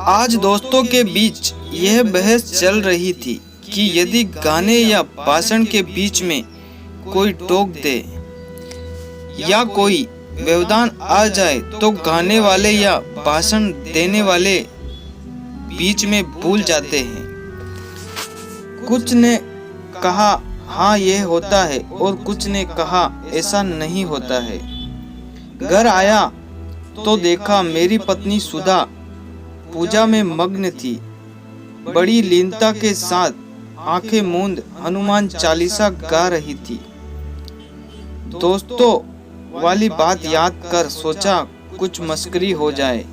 आज दोस्तों के बीच यह बहस चल रही थी कि यदि गाने या भाषण के बीच में कोई टोक दे या कोई व्यवधान आ जाए तो गाने वाले या भाषण देने वाले बीच में भूल जाते हैं। कुछ ने कहा हाँ यह होता है और कुछ ने कहा ऐसा नहीं होता है। घर आया तो देखा मेरी पत्नी सुधा पूजा में मग्न थी। बड़ी लीनता के साथ आंखें मूंद हनुमान चालीसा गा रही थी। दोस्तों वाली बात याद कर सोचा कुछ मस्करी हो जाए।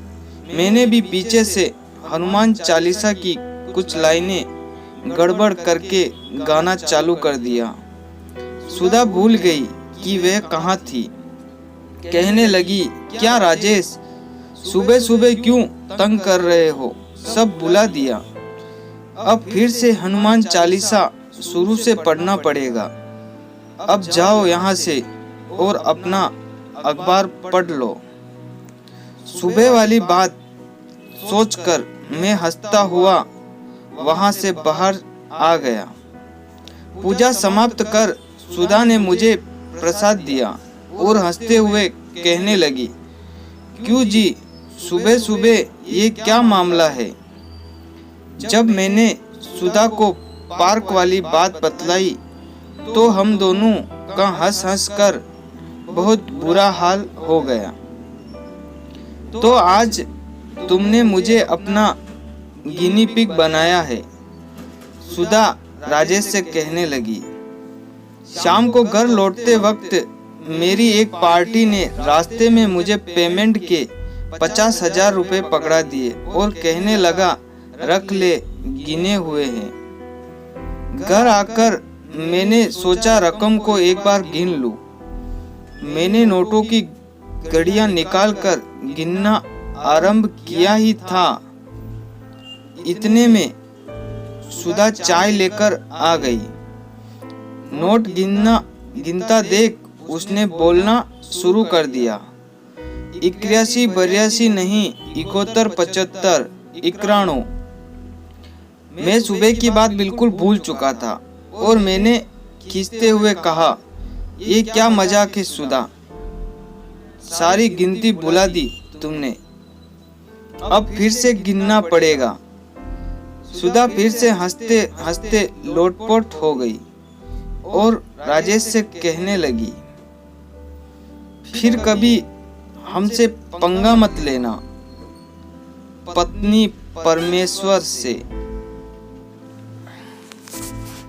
मैंने भी पीछे से हनुमान चालीसा की कुछ लाइनें गड़बड़ करके गाना चालू कर दिया। सुधा भूल गई कि वह कहाँ थी। कहने लगी, क्या राजेश, सुबह सुबह क्यों तंग कर रहे हो? सब बुला दिया। अब फिर से हनुमान चालीसा शुरू से पढ़ना पड़ेगा। अब जाओ यहाँ से और अपना अखबार पढ़ लो। सुबह वाली बात सोचकर मैं हंसता हुआ वहां से बाहर आ गया। पूजा समाप्त कर सुधा ने मुझे प्रसाद दिया और हंसते हुए कहने लगी, क्यों जी, सुबह सुबह ये क्या मामला है? जब मैंने सुधा को पार्क वाली बात बतलाई तो हम दोनों का हंस हंस कर बहुत बुरा हाल हो गया। तो आज तुमने मुझे अपना गिनी पिग बनाया है, सुधा राजेश से कहने लगी। शाम को घर लौटते वक्त मेरी एक पार्टी ने रास्ते में मुझे पेमेंट के 50,000 रुपए पकड़ा दिए और कहने लगा, रख ले, गिने हुए हैं। घर आकर मैंने सोचा रकम को एक बार गिन लूं। मैंने नोटों की घड़ियां निकालकर गिनना आरंभ किया ही था। इतने में सुधा चाय लेकर आ गई। नोट गिनता देख उसने बोलना शुरू कर दिया, 81, 82 नहीं, 71, 75, 91। मैं सुबह की बात बिल्कुल भूल चुका था और मैंने खींचते हुए कहा, ये क्या मजाक है सुधा, सारी गिनती बुला दी तुमने, अब फिर से गिनना पड़ेगा। सुधा फिर से हंसते हंसते लोटपोट हो गई और राजेश से कहने लगी, फिर कभी हमसे पंगा मत लेना, पत्नी परमेश्वर से।